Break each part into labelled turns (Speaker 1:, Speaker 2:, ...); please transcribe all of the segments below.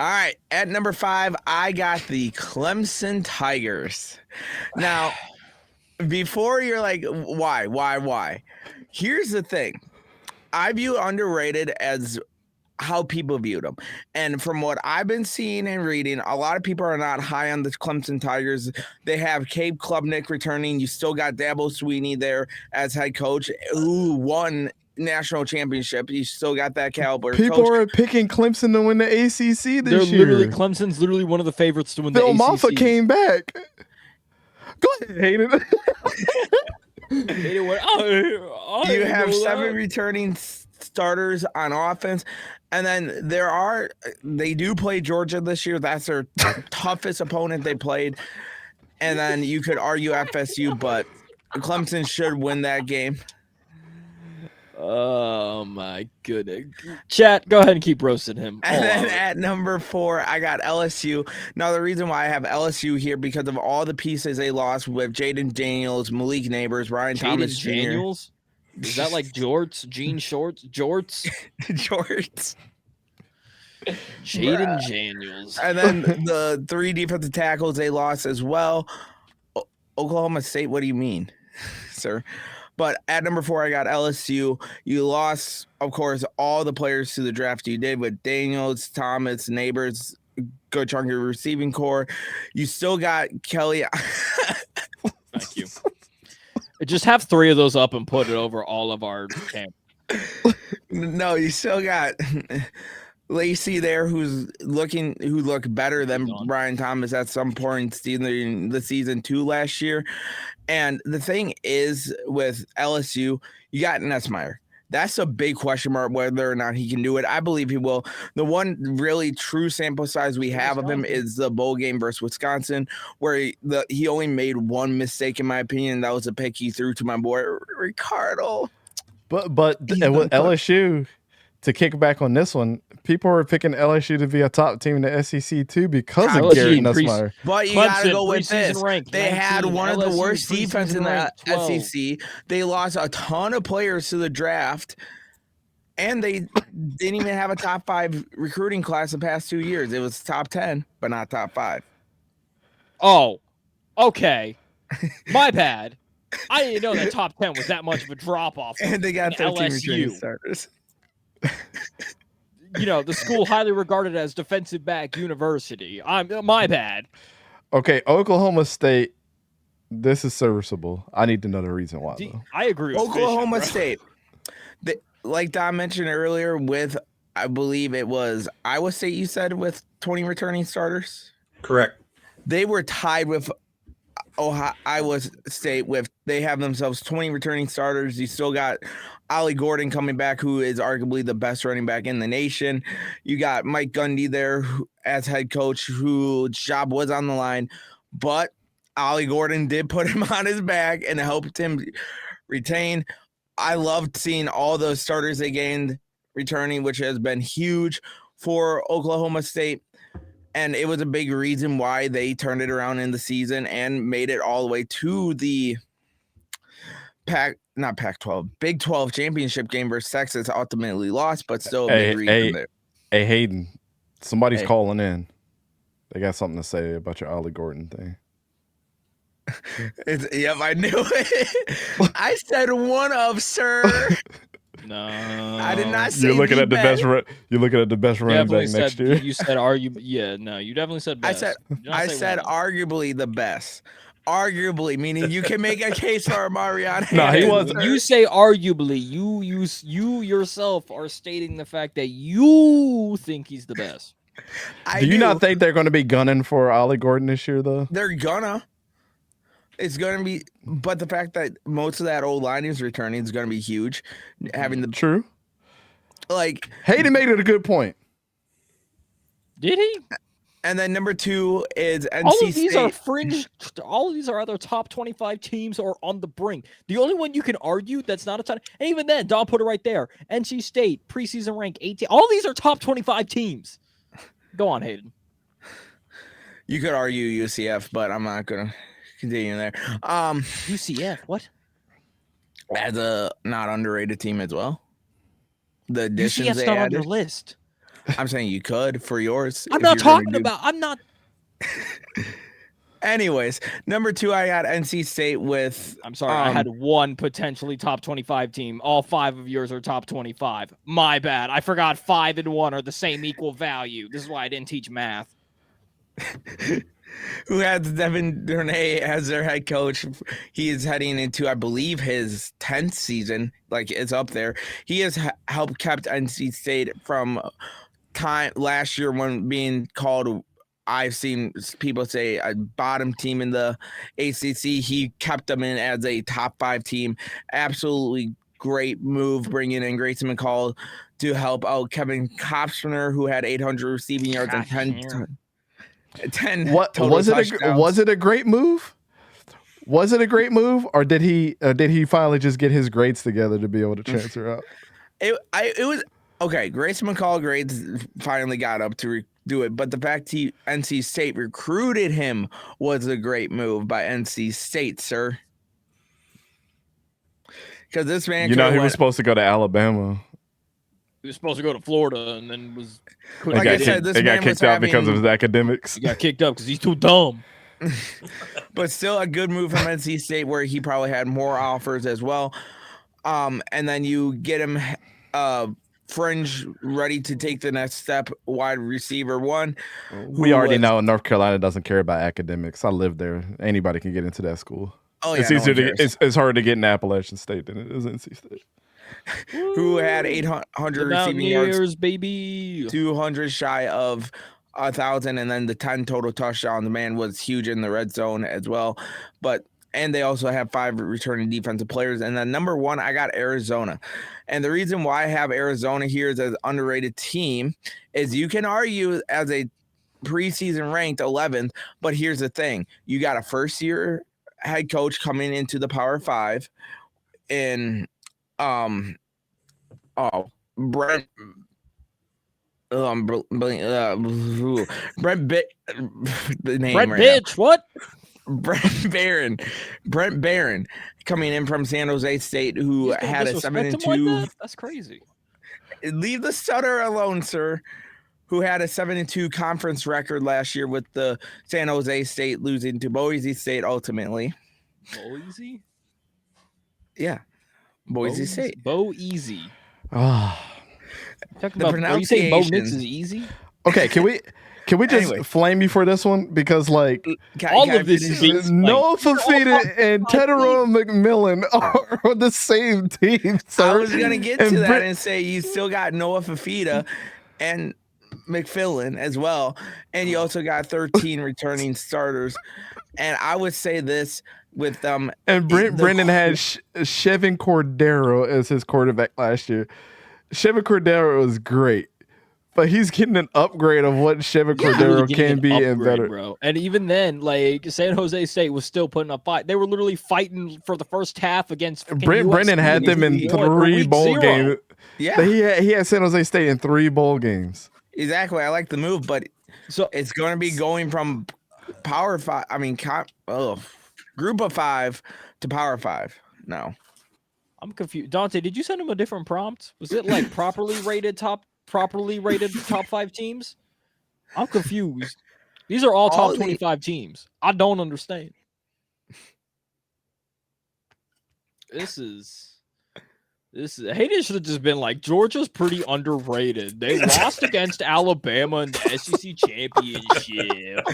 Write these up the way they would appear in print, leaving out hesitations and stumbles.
Speaker 1: All right, at number 5, I got the Clemson Tigers. Now, before you're like, why? Here's the thing. I view underrated as how people viewed them. And from what I've been seeing and reading, a lot of people are not high on the Clemson Tigers. They have 𝗕𝘂𝘀𝗀𝘀 returning. You still got Dabo Swinney there as head coach, who won national championship. You still got that caliber.
Speaker 2: People
Speaker 1: coach.
Speaker 2: are picking Clemson to win the ACC this
Speaker 3: year.
Speaker 2: Year.
Speaker 3: Clemson's literally one of the favorites to win the ACC.
Speaker 2: Maffa came back. Go ahead, Hayden.
Speaker 1: You have 7 returning starters on offense. And then they do play Georgia this year. That's their toughest opponent they played. And then you could argue FSU, but Clemson should win that game.
Speaker 3: Oh, my goodness. Chat, go ahead and keep roasting him.
Speaker 1: And then at number 4, I got LSU. Now, the reason why I have LSU here, because of all the pieces they lost with Jayden Daniels, Malik Neighbors, Ryan Thomas Jr.
Speaker 3: Daniels? Is that like jorts, jean shorts, jorts?
Speaker 1: Jorts.
Speaker 3: Jayden Daniels.
Speaker 1: And then the 3 defensive tackles they lost as well. Oklahoma State, what do you mean, sir? But at number 4, I got LSU. You lost, of course, all the players to the draft you did with Daniels, Thomas, Neighbors, good chunk of your receiving core. You still got Kelly.
Speaker 3: Thank you. Just have 3 of those up and put it over all of our camp.
Speaker 1: No, you still got Lacey there, who looked better than Brian Thomas at some point in the season 2 last year. And the thing is, with LSU, you got Nesmeyer. That's a big question mark whether or not he can do it. I believe he will. The one really true sample size we have of him is the bowl game versus Wisconsin, where he only made one mistake, in my opinion. That was a pick he threw to my boy Ricardo.
Speaker 2: But with LSU, to kick back on this one, people are picking LSU to be a top team in the SEC too because of Garrett Nussmeier.
Speaker 1: But you got to go with this.
Speaker 3: Ranked,
Speaker 1: they
Speaker 3: 19,
Speaker 1: had one
Speaker 3: LSU
Speaker 1: of the worst defense in the
Speaker 3: 12.
Speaker 1: SEC. They lost a ton of players to the draft, and they didn't even have a top 5 recruiting class the past 2 years. It was top 10, but not top 5.
Speaker 3: Oh, okay. My bad. I didn't know that top 10 was that much of a drop-off.
Speaker 1: And they got 13
Speaker 3: LSU.
Speaker 1: returning starters.
Speaker 3: The school highly regarded as defensive back university. My bad.
Speaker 2: Okay, Oklahoma State. This is serviceable. I need to know the reason why.
Speaker 3: I agree with
Speaker 1: Oklahoma State. Like Don mentioned earlier, with I believe it was Iowa State. You said with 20 returning starters.
Speaker 4: Correct.
Speaker 1: They were tied with Iowa State they have themselves 20 returning starters. You still got Ollie Gordon coming back, who is arguably the best running back in the nation. You got Mike Gundy there as head coach, whose job was on the line, but Ollie Gordon did put him on his back and helped him retain. I loved seeing all those starters they gained returning, which has been huge for Oklahoma State. And it was a big reason why they turned it around in the season and made it all the way to the Big 12 championship game versus Texas. Ultimately lost, but still a big reason there.
Speaker 2: Hey, Hayden, somebody's calling in. They got something to say about your Ollie Gordon thing.
Speaker 1: Yep, I knew it. I said one of, sir.
Speaker 3: No,
Speaker 1: I did not say.
Speaker 2: You're looking at the best. You're looking at the best running back next year.
Speaker 3: You said arguably. Yeah, no, you definitely said best.
Speaker 1: I said arguably the best. Arguably, meaning you can make a case for Mariana.
Speaker 2: No, he wasn't.
Speaker 3: You say arguably. You yourself are stating the fact that you think he's the best.
Speaker 2: Do you not think they're going to be gunning for Ollie Gordon this year, though?
Speaker 1: They're gonna. It's going to be, but the fact that most of that old line is returning is going to be huge. Having the
Speaker 2: true,
Speaker 1: like
Speaker 2: Hayden made it a good point.
Speaker 3: Did he?
Speaker 1: And then number 2 is NC
Speaker 3: all of these
Speaker 1: State.
Speaker 3: are fringe. All of these are either top 25 teams or on the brink. The only one you can argue that's not a ton, and even then, Don put it right there. NC State preseason rank 18. All these are top 25 teams. Go on, Hayden.
Speaker 1: You could argue UCF, but I'm not gonna continue there.
Speaker 3: UCF, what?
Speaker 1: As a not underrated team as well. The additions
Speaker 3: UCF's
Speaker 1: they
Speaker 3: not
Speaker 1: added.
Speaker 3: on your list.
Speaker 1: I'm saying you could for yours.
Speaker 3: I'm not talking about. I'm not.
Speaker 1: Anyways, number 2, I got NC State with.
Speaker 3: I'm sorry, I had one potentially top 25 team. All 5 of yours are top 25. My bad. I forgot 5 and 1 are the same equal value. This is why I didn't teach math.
Speaker 1: Who has Devin Durnay as their head coach. He is heading into, I believe, his 10th season. Like, it's up there. He has helped kept NC State from time last year when being called, I've seen people say, a bottom team in the ACC. He kept them in as a top 5 team. Absolutely great move bringing in Grayson McCall to help out Kevin Kopsner, who had 800 receiving yards and 10
Speaker 2: what
Speaker 1: total
Speaker 2: was
Speaker 1: touchdowns.
Speaker 2: Was it a great move? Was it a great move, or did he finally just get his grades together to be able to transfer out?
Speaker 1: It was okay. Grayson McCall grades finally got up to do it, but the fact NC State recruited him was a great move by NC State, sir. Because this man,
Speaker 2: he was supposed to go to Alabama.
Speaker 3: He was supposed to go to Florida and then was.
Speaker 1: Like I said, this man
Speaker 2: got kicked out because of his academics.
Speaker 3: He got kicked up because he's too dumb.
Speaker 1: But still a good move from NC State, where he probably had more offers as well. And then you get him fringe ready to take the next step, wide receiver 1.
Speaker 2: We already know North Carolina doesn't care about academics. I lived there. Anybody can get into that school.
Speaker 1: Oh yeah,
Speaker 2: it's easier to it's harder to get in Appalachian State than it is NC State.
Speaker 1: Who had 800 receiving yards,
Speaker 3: baby,
Speaker 1: 200 shy of 1,000, and then the 10 total touchdowns. The man was huge in the red zone as well. And they also have 5 returning defensive players. And then number 1, I got Arizona. And the reason why I have Arizona here as an underrated team is you can argue as a preseason ranked 11th, but here's the thing: you got a first-year head coach coming into the Power 5 in Brent Barron coming in from San Jose State, who had a 7-2.
Speaker 3: That's crazy.
Speaker 1: Leave the stutter alone, sir. Who had a 7-2 conference record last year with the San Jose State losing to Boise State ultimately.
Speaker 3: Boise?
Speaker 1: Yeah. Boise State.
Speaker 3: Boise.
Speaker 1: The pronunciation.
Speaker 3: Bo Nix is easy?
Speaker 2: Okay, can we just flame you for this one? Because
Speaker 3: all of this is
Speaker 2: Noah Fifita and Tedero McMillan are on the same team. So
Speaker 1: I was gonna get to that and say you still got Noah Fifita and McMillan as well, and you also got 13 returning starters. And I would say this with them.
Speaker 2: And Brendan had Chevin Cordero as his quarterback last year. Chevin Cordero was great, but he's getting an upgrade of what Chevin Cordero can be and better.
Speaker 3: Bro. And even then, San Jose State was still putting up fight. They were literally fighting for the first half against
Speaker 2: Brendan had them in 3 bowl games.
Speaker 1: Yeah,
Speaker 2: he had San Jose State in 3 bowl games.
Speaker 1: Exactly. I like the move, but it's going to be going from Power 5. I mean, Group of 5 to Power 5. No,
Speaker 3: I'm confused. Dante, did you send him a different prompt? Was it properly rated top 5 teams? I'm confused. These are all top 25 teams. I don't understand. This is Hayden should have just been like, Georgia's pretty underrated. They lost against Alabama in the SEC championship.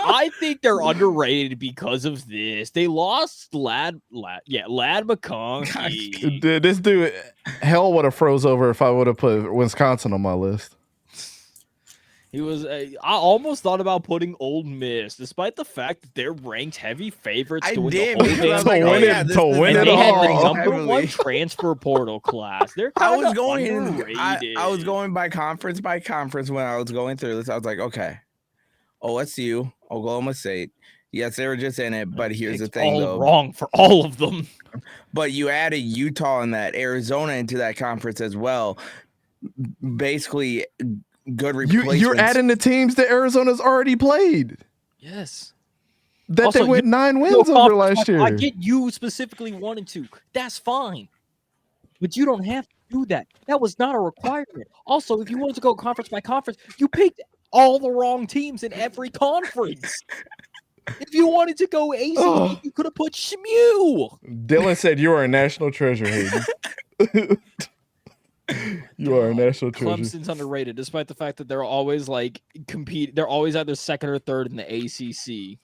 Speaker 3: I think they're underrated because of this. They lost Lad McConkey.
Speaker 2: Dude, this dude, hell would have froze over if I would have put Wisconsin on my list.
Speaker 3: He was. I almost thought about putting Ole Miss, despite the fact that they're ranked heavy favorites to win the whole damn thing.
Speaker 2: And
Speaker 3: they had the number 1 transfer portal class. They're kind of underrated.
Speaker 1: I was going by conference when I was going through this. I was like, okay, OSU, Oklahoma State. Yes, they were just in it, but here's the thing, though.
Speaker 3: Wrong for all of them.
Speaker 1: But you added Utah and that Arizona into that conference as well. Basically, good replacements.
Speaker 2: You're adding the teams that Arizona's already played.
Speaker 3: Yes.
Speaker 2: That
Speaker 3: also,
Speaker 2: they went 9 wins over last year.
Speaker 3: I get you specifically wanted to. That's fine. But you don't have to. do that. That was not a requirement. Also, if you wanted to go conference by conference, you picked all the wrong teams in every conference. If you wanted to go ACC, you could have put SMU.
Speaker 2: Dylan said you are a national treasure, Hayden. You are a national treasure.
Speaker 3: Clemson's underrated, despite the fact that they're always like compete. They're always either second or third in the ACC.